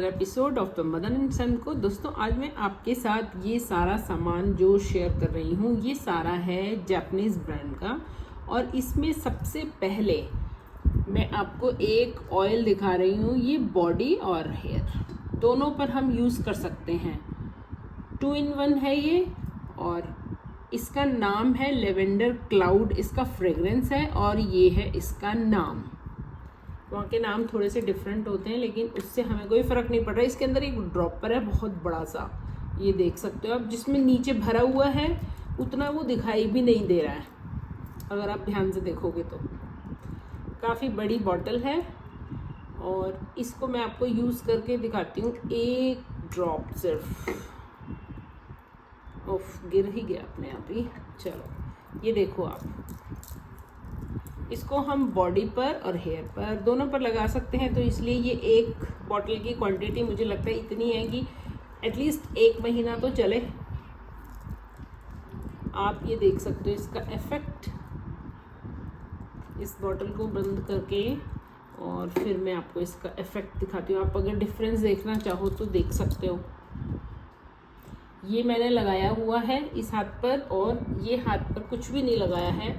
Episode of the Madan and son को। दोस्तों आज मैं आपके साथ ये सारा सामान जो शेयर कर रही हूँ ये सारा है जापानीज़ ब्रांड का। और इसमें सबसे पहले मैं आपको एक ऑयल दिखा रही हूँ। ये बॉडी और हेयर दोनों पर हम यूज़ कर सकते हैं। 2 in 1 है ये और इसका नाम है लेवेंडर क्लाउड। इसका फ्रेग्रेंस है और ये है इसका नाम। वहाँ के नाम थोड़े से डिफरेंट होते हैं लेकिन उससे हमें कोई फ़र्क नहीं पड़ रहा है। इसके अंदर एक ड्रॉपर है बहुत बड़ा सा, ये देख सकते हो आप, जिसमें नीचे भरा हुआ है उतना वो दिखाई भी नहीं दे रहा है अगर आप ध्यान से देखोगे तो। काफ़ी बड़ी बॉटल है और इसको मैं आपको यूज़ करके दिखाती हूँ। एक ड्रॉप सिर्फ, ओफ गिर ही गया अपने आप ही। चलो ये देखो आप, इसको हम बॉडी पर और हेयर पर दोनों पर लगा सकते हैं। तो इसलिए ये एक बॉटल की क्वांटिटी मुझे लगता है इतनी है कि एटलीस्ट 1 महीना तो चले। आप ये देख सकते हो इसका इफ़ेक्ट। इस बॉटल को बंद करके और फिर मैं आपको इसका इफ़ेक्ट दिखाती हूँ। आप अगर डिफरेंस देखना चाहो तो देख सकते हो। ये मैंने लगाया हुआ है इस हाथ पर और ये हाथ पर कुछ भी नहीं लगाया है,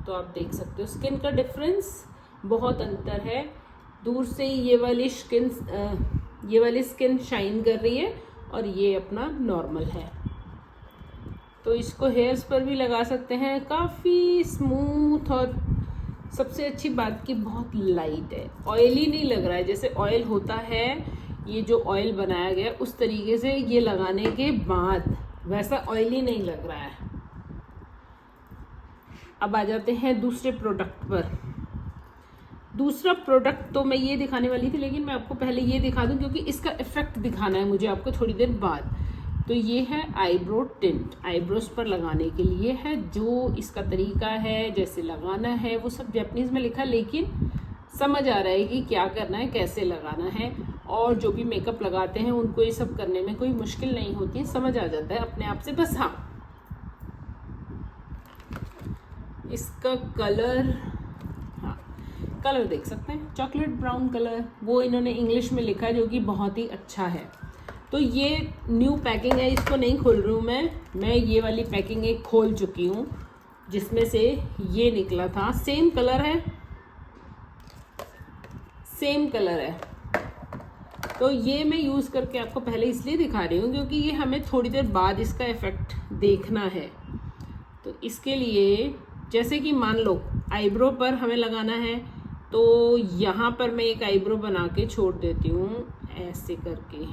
तो आप देख सकते हो स्किन का डिफरेंस बहुत अंतर है। दूर से ये वाली स्किन शाइन कर रही है और ये अपना नॉर्मल है। तो इसको हेयर्स पर भी लगा सकते हैं, काफ़ी स्मूथ। और सबसे अच्छी बात कि बहुत लाइट है, ऑयली नहीं लग रहा है। जैसे ऑयल होता है, ये जो ऑयल बनाया गया उस तरीके से ये लगाने के बाद वैसा ऑयली नहीं लग रहा है। अब आ जाते हैं दूसरे प्रोडक्ट पर। दूसरा प्रोडक्ट तो मैं ये दिखाने वाली थी लेकिन मैं आपको पहले ये दिखा दूं क्योंकि इसका इफ़ेक्ट दिखाना है मुझे आपको थोड़ी देर बाद। तो ये है आईब्रो टिंट, आईब्रोज पर लगाने के लिए है। जो इसका तरीका है, जैसे लगाना है, वो सब जापानीज़ में लिखा, लेकिन समझ आ रहा है कि क्या करना है, कैसे लगाना है। और जो भी मेकअप लगाते हैं उनको ये सब करने में कोई मुश्किल नहीं होती है, समझ आ जाता है अपने आप से। बस हाँ, इसका कलर, हाँ कलर देख सकते हैं, चॉकलेट ब्राउन कलर, वो इन्होंने इंग्लिश में लिखा है जो कि बहुत ही अच्छा है। तो ये न्यू पैकिंग है, इसको नहीं खोल रही हूँ मैं ये वाली पैकिंग एक खोल चुकी हूँ जिसमें से ये निकला था। सेम कलर है, सेम कलर है। तो ये मैं यूज़ करके आपको पहले इसलिए दिखा रही हूँ क्योंकि ये हमें थोड़ी देर बाद इसका इफ़ेक्ट देखना है। तो इसके लिए जैसे कि मान लो आईब्रो पर हमें लगाना है, तो यहाँ पर मैं एक आईब्रो बना के छोड़ देती हूँ ऐसे करके।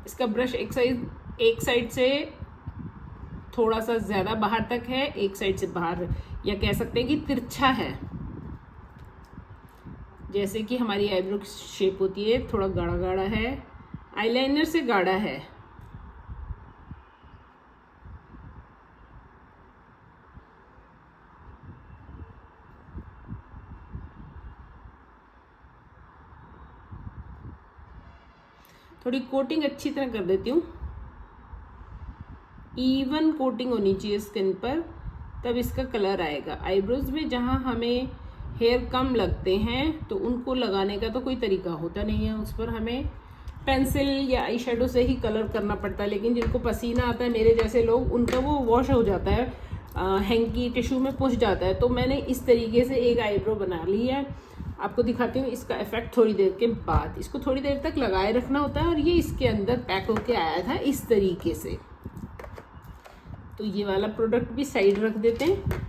इसका ब्रश एक साइड से थोड़ा सा ज़्यादा बाहर तक है, एक साइड से बाहर, या कह सकते हैं कि तिरछा है। जैसे कि हमारी आईब्रो की शेप होती है, थोड़ा गाढ़ा गाढ़ा है, आईलाइनर से गाढ़ा है। थोड़ी कोटिंग अच्छी तरह कर देती हूँ, इवन कोटिंग होनी चाहिए स्किन पर, तब इसका कलर आएगा। आईब्रोज में जहाँ हमें हेयर कम लगते हैं तो उनको लगाने का तो कोई तरीका होता नहीं है, उस पर हमें पेंसिल या आई शेडो से ही कलर करना पड़ता है। लेकिन जिनको पसीना आता है, मेरे जैसे लोग, उनका वो वॉश हो जाता है, हैंकी टिश्यू में पुष जाता है। तो मैंने इस तरीके से एक आईब्रो बना ली है, आपको दिखाती हूँ इसका इफेक्ट थोड़ी देर के बाद। इसको थोड़ी देर तक लगाए रखना होता है और ये इसके अंदर पैक होके आया था इस तरीके से। तो ये वाला प्रोडक्ट भी साइड रख देते हैं।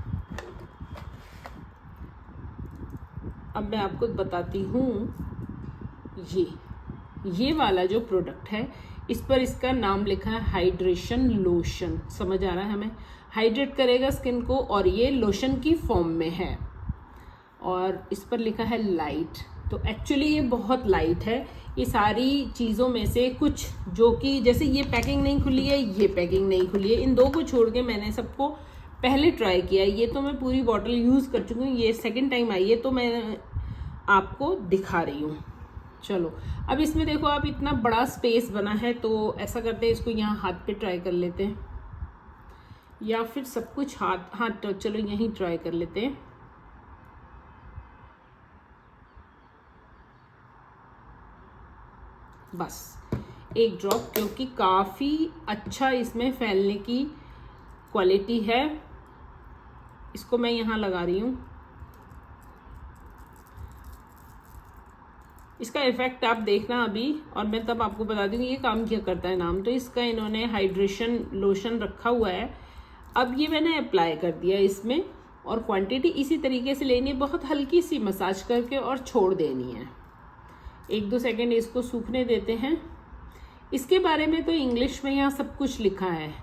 अब मैं आपको बताती हूँ, ये वाला जो प्रोडक्ट है इस पर इसका नाम लिखा है हाइड्रेशन लोशन। समझ आ रहा है, हमें हाइड्रेट करेगा स्किन को और ये लोशन की फॉर्म में है। और इस पर लिखा है लाइट। तो एक्चुअली ये बहुत लाइट है। ये सारी चीज़ों में से कुछ जो कि, जैसे ये पैकिंग नहीं खुली है, ये पैकिंग नहीं खुली है, इन दो को छोड़ के मैंने सबको पहले ट्राई किया। ये तो मैं पूरी बॉटल यूज़ कर चुकी हूँ, ये सेकंड टाइम आई है तो मैं आपको दिखा रही हूँ। चलो अब इसमें देखो आप, इतना बड़ा स्पेस बना है तो ऐसा करते हैं, इसको यहाँ हाथ पे ट्राई कर लेते हैं, या फिर सब कुछ हाथ तो चलो यहीं ट्राई कर लेते हैं। बस एक ड्रॉप, क्योंकि काफ़ी अच्छा इसमें फैलने की क्वालिटी है। इसको मैं यहाँ लगा रही हूँ। इसका इफ़ेक्ट आप देखना अभी, और मैं तब आपको बता दूँगी ये काम क्या करता है। नाम तो इसका इन्होंने हाइड्रेशन लोशन रखा हुआ है। अब ये मैंने अप्लाई कर दिया इसमें, और क्वांटिटी इसी तरीके से लेनी है, बहुत हल्की सी मसाज करके और छोड़ देनी है। 1-2 सेकेंड इसको सूखने देते हैं। इसके बारे में तो इंग्लिश में यहाँ सब कुछ लिखा है,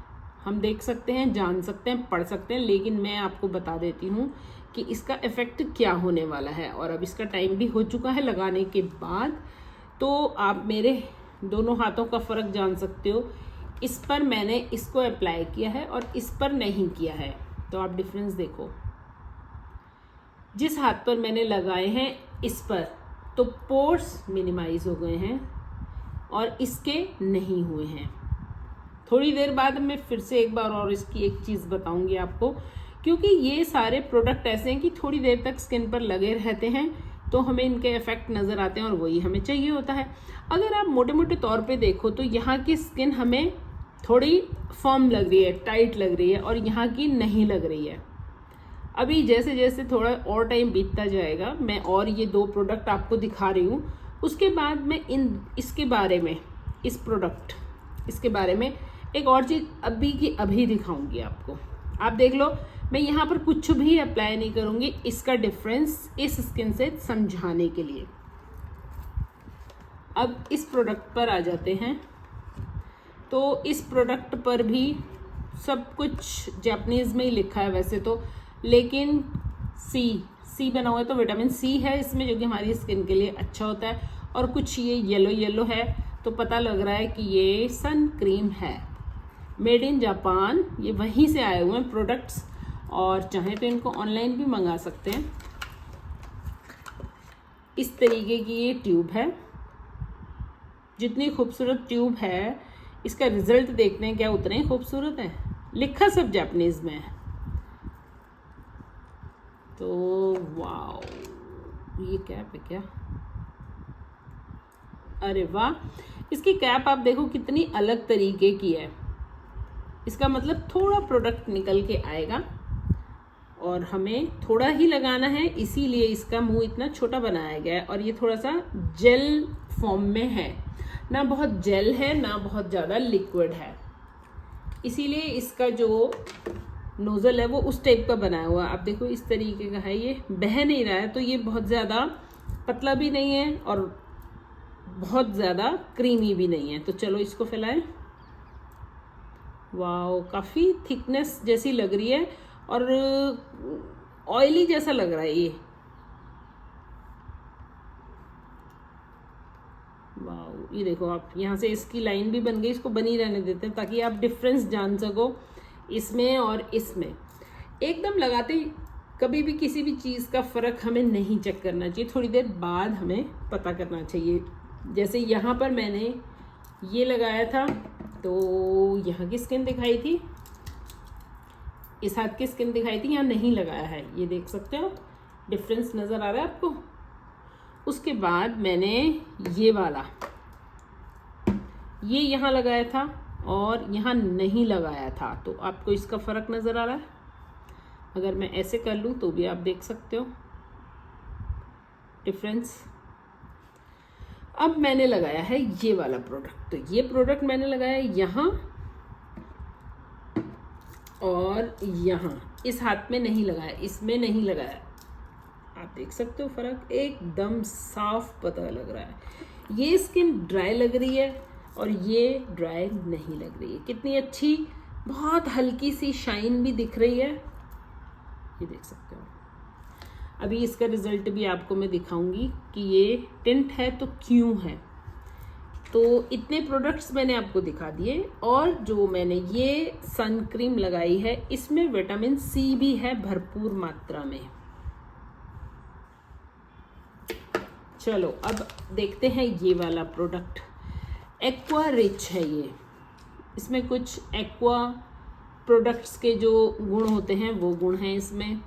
हम देख सकते हैं, जान सकते हैं, पढ़ सकते हैं, लेकिन मैं आपको बता देती हूँ कि इसका इफ़ेक्ट क्या होने वाला है। और अब इसका टाइम भी हो चुका है लगाने के बाद, तो आप मेरे दोनों हाथों का फ़र्क जान सकते हो। इस पर मैंने इसको अप्लाई किया है और इस पर नहीं किया है, तो आप डिफरेंस देखो। जिस हाथ पर मैंने लगाए हैं इस पर तो पोर्स मिनिमाइज हो गए हैं और इसके नहीं हुए हैं। थोड़ी देर बाद मैं फिर से एक बार और इसकी एक चीज़ बताऊंगी आपको, क्योंकि ये सारे प्रोडक्ट ऐसे हैं कि थोड़ी देर तक स्किन पर लगे रहते हैं तो हमें इनके इफेक्ट नज़र आते हैं और वही हमें चाहिए होता है। अगर आप मोटे मोटे तौर पे देखो तो यहाँ की स्किन हमें थोड़ी फर्म लग रही है, टाइट लग रही है, और यहाँ की नहीं लग रही है। अभी जैसे जैसे थोड़ा और टाइम बीतता जाएगा, मैं और ये 2 प्रोडक्ट आपको दिखा रही हूँ, उसके बाद मैं इसके बारे में, इस प्रोडक्ट इसके बारे में एक और चीज़ अभी की अभी दिखाऊंगी आपको। आप देख लो, मैं यहाँ पर कुछ भी अप्लाई नहीं करूँगी, इसका डिफरेंस इस स्किन से समझाने के लिए। अब इस प्रोडक्ट पर आ जाते हैं। तो इस प्रोडक्ट पर भी सब कुछ जापानीज़ में ही लिखा है वैसे तो, लेकिन सी बना हुआ है, तो विटामिन सी है इसमें, जो कि हमारी स्किन के लिए अच्छा होता है। और कुछ ये येलो है, तो पता लग रहा है कि ये सन क्रीम है, मेड इन जापान। ये वहीं से आए हुए हैं प्रोडक्ट्स, और चाहें तो इनको ऑनलाइन भी मंगा सकते हैं। इस तरीके की ये ट्यूब है, जितनी खूबसूरत ट्यूब है, इसका रिजल्ट देखते हैं क्या उतना ही खूबसूरत है। लिखा सब जापानीज में है। तो वाओ, ये कैप है क्या? अरे वाह, इसकी कैप आप देखो कितनी अलग तरीके की है। इसका मतलब थोड़ा प्रोडक्ट निकल के आएगा और हमें थोड़ा ही लगाना है, इसीलिए इसका मुंह इतना छोटा बनाया गया है। और ये थोड़ा सा जेल फॉर्म में है, ना बहुत जेल है ना बहुत ज़्यादा लिक्विड है, इसीलिए इसका जो नोज़ल है वो उस टाइप का बनाया हुआ है। आप देखो इस तरीके का है, ये बह नहीं रहा है, तो ये बहुत ज़्यादा पतला भी नहीं है और बहुत ज़्यादा क्रीमी भी नहीं है। तो चलो इसको फैलाएं। वाओ, काफ़ी थिकनेस जैसी लग रही है और ऑयली जैसा लग रहा है ये। वाओ, ये देखो आप, यहाँ से इसकी लाइन भी बन गई। इसको बनी रहने देते हैं ताकि आप डिफरेंस जान सको इसमें और इसमें। एकदम लगाते ही कभी भी किसी भी चीज़ का फ़र्क हमें नहीं चेक करना चाहिए, थोड़ी देर बाद हमें पता करना चाहिए। जैसे यहाँ पर मैंने ये लगाया था तो यहाँ की स्किन दिखाई थी, इस हाथ की स्किन दिखाई थी, यहाँ नहीं लगाया है। ये देख सकते हो, डिफरेंस नज़र आ रहा है आपको। उसके बाद मैंने ये वाला, ये यहाँ लगाया था और यहाँ नहीं लगाया था, तो आपको इसका फ़र्क नज़र आ रहा है। अगर मैं ऐसे कर लूँ तो भी आप देख सकते हो डिफरेंस। अब मैंने लगाया है ये वाला प्रोडक्ट, तो ये प्रोडक्ट मैंने लगाया यहाँ और यहाँ, इस हाथ में नहीं लगाया, इसमें नहीं लगाया। आप देख सकते हो फ़र्क, एकदम साफ पता लग रहा है। ये स्किन ड्राई लग रही है और ये ड्राई नहीं लग रही है। कितनी अच्छी, बहुत हल्की सी शाइन भी दिख रही है, ये देख सकते हो। अभी इसका रिजल्ट भी आपको मैं दिखाऊंगी कि ये टिंट है तो क्यों है। तो इतने प्रोडक्ट्स मैंने आपको दिखा दिए, और जो मैंने ये सन क्रीम लगाई है इसमें विटामिन सी भी है भरपूर मात्रा में। चलो अब देखते हैं ये वाला प्रोडक्ट, एक्वा रिच है ये। इसमें कुछ एक्वा प्रोडक्ट्स के जो गुण होते हैं वो गुण हैं इसमें।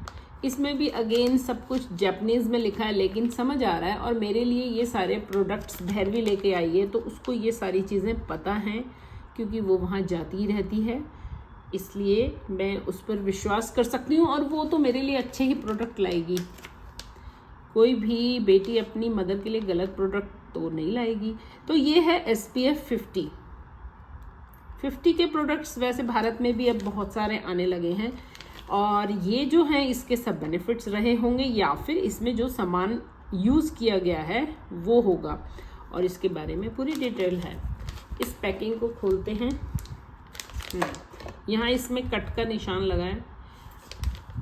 इसमें भी अगेन सब कुछ जापानीज़ में लिखा है, लेकिन समझ आ रहा है। और मेरे लिए ये सारे प्रोडक्ट्स भैरवी लेके आई है, तो उसको ये सारी चीज़ें पता हैं क्योंकि वो वहाँ जाती रहती है, इसलिए मैं उस पर विश्वास कर सकती हूँ। और वो तो मेरे लिए अच्छे ही प्रोडक्ट लाएगी। कोई भी बेटी अपनी मदर के लिए गलत प्रोडक्ट तो नहीं लाएगी। तो ये है SPF 50 के प्रोडक्ट्स। वैसे भारत में भी अब बहुत सारे आने लगे हैं, और ये जो हैं इसके सब बेनिफिट्स रहे होंगे या फिर इसमें जो सामान यूज़ किया गया है वो होगा, और इसके बारे में पूरी डिटेल है। इस पैकिंग को खोलते हैं। यहाँ इसमें कट का निशान लगा है,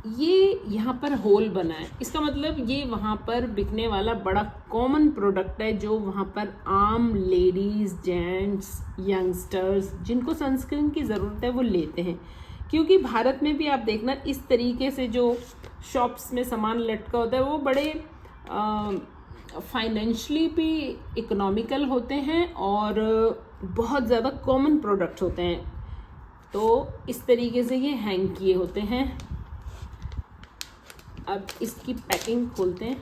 ये यहाँ पर होल बना है। इसका मतलब ये वहाँ पर बिकने वाला बड़ा कॉमन प्रोडक्ट है जो वहाँ पर आम लेडीज़, जेंट्स, यंगस्टर्स जिनको सनस्क्रीन की ज़रूरत है वो लेते हैं। क्योंकि भारत में भी आप देखना इस तरीके से जो शॉप्स में सामान लटका होता है वो बड़े फाइनेंशियली भी इकोनॉमिकल होते हैं और बहुत ज़्यादा कॉमन प्रोडक्ट होते हैं। तो इस तरीके से ये हैंग किए होते हैं। अब इसकी पैकिंग खोलते हैं।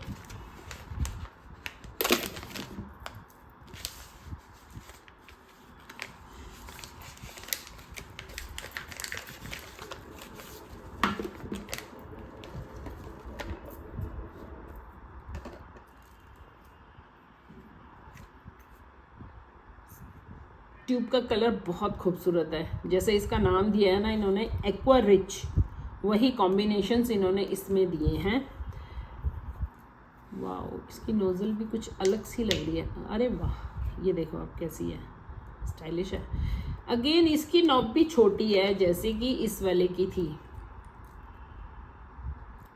ट्यूब का कलर बहुत खूबसूरत है, जैसे इसका नाम दिया है ना इन्होंने, एक्वा रिच, वही कॉम्बिनेशंस इन्होंने इसमें दिए हैं। वाह, इसकी नोज़ल भी कुछ अलग सी लग रही है। अरे वाह, ये देखो आप कैसी है, स्टाइलिश है। अगेन इसकी नॉब भी छोटी है जैसे कि इस वाले की थी,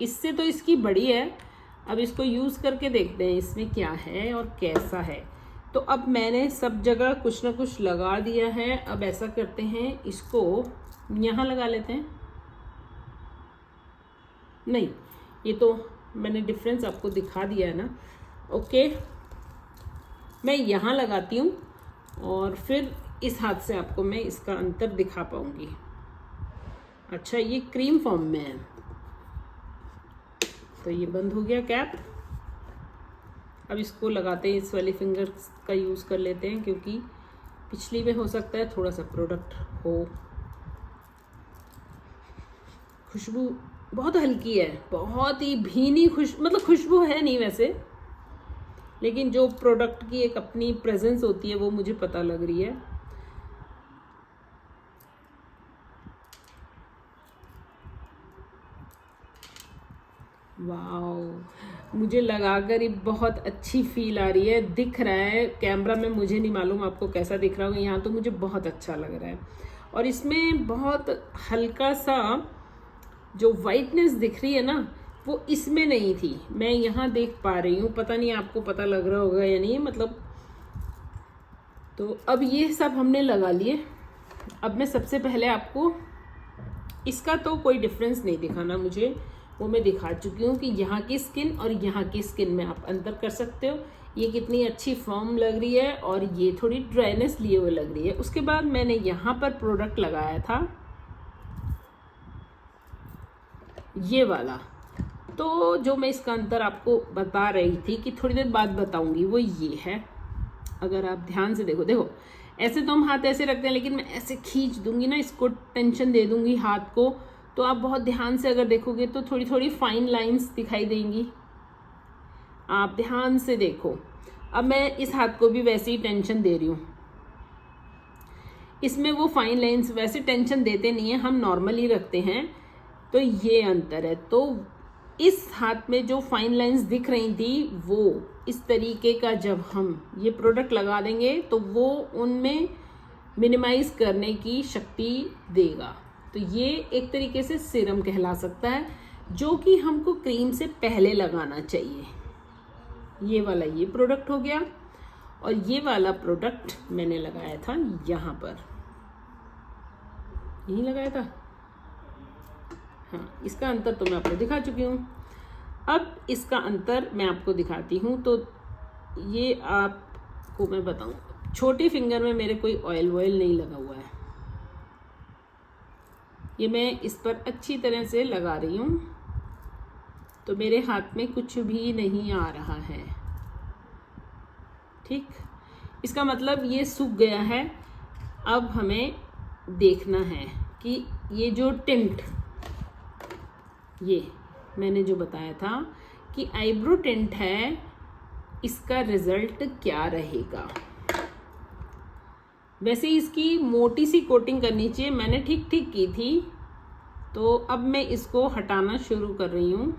इससे तो इसकी बड़ी है। अब इसको यूज़ करके देखते हैं इसमें क्या है और कैसा है। तो अब मैंने सब जगह कुछ ना कुछ लगा दिया है। अब ऐसा करते हैं, इसको यहाँ लगा लेते हैं। नहीं, ये तो मैंने डिफरेंस आपको दिखा दिया है ना। ओके, मैं यहाँ लगाती हूँ और फिर इस हाथ से आपको मैं इसका अंतर दिखा पाऊँगी। अच्छा, ये क्रीम फॉर्म में है, तो ये बंद हो गया कैप। अब इसको लगाते हैं, इस वाली फिंगर का यूज़ कर लेते हैं क्योंकि पिछली में हो सकता है थोड़ा सा प्रोडक्ट हो। खुशबू बहुत हल्की है, बहुत ही भीनी मतलब खुशबू है नहीं वैसे, लेकिन जो प्रोडक्ट की एक अपनी प्रेजेंस होती है वो मुझे पता लग रही है। वाओ, मुझे लगाकर ही बहुत अच्छी फील आ रही है। दिख रहा है कैमरा में, मुझे नहीं मालूम आपको कैसा दिख रहा होगा, यहाँ तो मुझे बहुत अच्छा लग रहा है। और इसमें बहुत हल्का सा जो वाइटनेस दिख रही है ना, वो इसमें नहीं थी, मैं यहाँ देख पा रही हूँ। पता नहीं आपको पता लग रहा होगा या नहीं, मतलब। तो अब ये सब हमने लगा लिए। अब मैं सबसे पहले आपको इसका तो कोई डिफरेंस नहीं दिखाना मुझे, वो मैं दिखा चुकी हूँ कि यहाँ की स्किन और यहाँ की स्किन में आप अंतर कर सकते हो। ये कितनी अच्छी फर्म लग रही है और ये थोड़ी ड्राइनेस लिए हुए लग रही है। उसके बाद मैंने यहाँ पर प्रोडक्ट लगाया था ये वाला, तो जो मैं इसका अंतर आपको बता रही थी कि थोड़ी देर बाद बताऊंगी, वो ये है। अगर आप ध्यान से देखो, ऐसे तो हम हाथ ऐसे रखते हैं, लेकिन मैं ऐसे खींच दूंगी ना, इसको टेंशन दे दूंगी हाथ को, तो आप बहुत ध्यान से अगर देखोगे तो थोड़ी थोड़ी फाइन लाइंस दिखाई देंगी। आप ध्यान से देखो। अब मैं इस हाथ को भी वैसे ही टेंशन दे रही हूँ, इसमें वो फाइन लाइंस वैसे टेंशन देते नहीं है, हम नॉर्मली रखते हैं, तो ये अंतर है। तो इस हाथ में जो फाइन लाइंस दिख रही थी वो इस तरीके का जब हम ये प्रोडक्ट लगा देंगे तो वो उनमें मिनिमाइज करने की शक्ति देगा। तो ये एक तरीके से सीरम कहला सकता है, जो कि हमको क्रीम से पहले लगाना चाहिए। ये वाला ये प्रोडक्ट हो गया, और ये वाला प्रोडक्ट मैंने लगाया था यहाँ पर, यही लगाया था। हाँ, इसका अंतर तो मैं आपको दिखा चुकी हूँ। अब इसका अंतर मैं आपको दिखाती हूँ। तो ये आपको मैं बताऊँ, छोटी फिंगर में मेरे कोई ऑयल नहीं लगा हुआ है, ये मैं इस पर अच्छी तरह से लगा रही हूँ। तो मेरे हाथ में कुछ भी नहीं आ रहा है। ठीक, इसका मतलब ये सूख गया है। अब हमें देखना है कि ये जो टिंट, ये मैंने जो बताया था कि आईब्रो टिंट है, इसका रिजल्ट क्या रहेगा। वैसे इसकी मोटी सी कोटिंग करनी चाहिए, मैंने ठीक ठीक की थी। तो अब मैं इसको हटाना शुरू कर रही हूँ।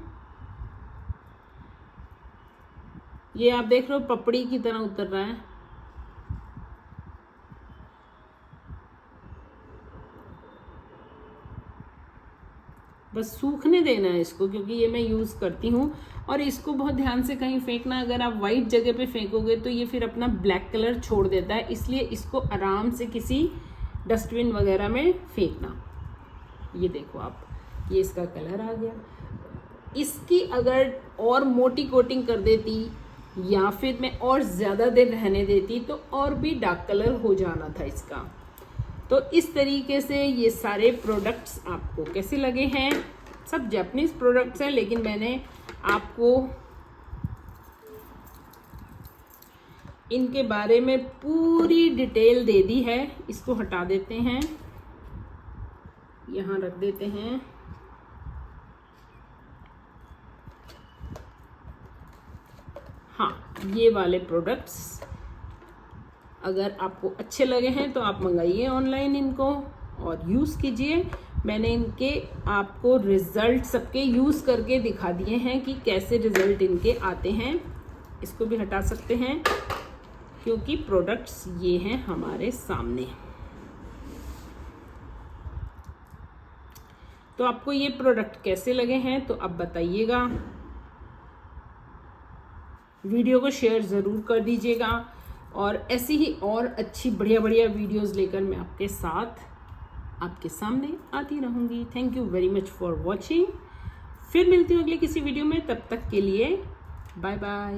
ये आप देख रहे हो पपड़ी की तरह उतर रहा है। बस सूखने देना है इसको, क्योंकि ये मैं यूज़ करती हूँ। और इसको बहुत ध्यान से कहीं फेंकना, अगर आप वाइट जगह पे फेंकोगे तो ये फिर अपना ब्लैक कलर छोड़ देता है, इसलिए इसको आराम से किसी डस्टबिन वगैरह में फेंकना। ये देखो आप, ये इसका कलर आ गया। इसकी अगर और मोटी कोटिंग कर देती या फिर मैं और ज़्यादा देर रहने देती तो और भी डार्क कलर हो जाना था इसका। तो इस तरीके से ये सारे प्रोडक्ट्स आपको कैसे लगे हैं? सब जापानीज प्रोडक्ट्स हैं, लेकिन मैंने आपको इनके बारे में पूरी डिटेल दे दी है। इसको हटा देते हैं, यहाँ रख देते हैं। हाँ, ये वाले प्रोडक्ट्स अगर आपको अच्छे लगे हैं तो आप मंगाइए ऑनलाइन इनको और यूज़ कीजिए। मैंने इनके आपको रिज़ल्ट सबके यूज़ करके दिखा दिए हैं कि कैसे रिज़ल्ट इनके आते हैं। इसको भी हटा सकते हैं क्योंकि प्रोडक्ट्स ये हैं हमारे सामने। तो आपको ये प्रोडक्ट कैसे लगे हैं तो आप बताइएगा। वीडियो को शेयर ज़रूर कर दीजिएगा और ऐसी ही और अच्छी बढ़िया बढ़िया वीडियोस लेकर मैं आपके साथ आपके सामने आती रहूँगी। Thank you very much for watching. फिर मिलती हूँ अगले किसी वीडियो में, तब तक के लिए बाय बाय।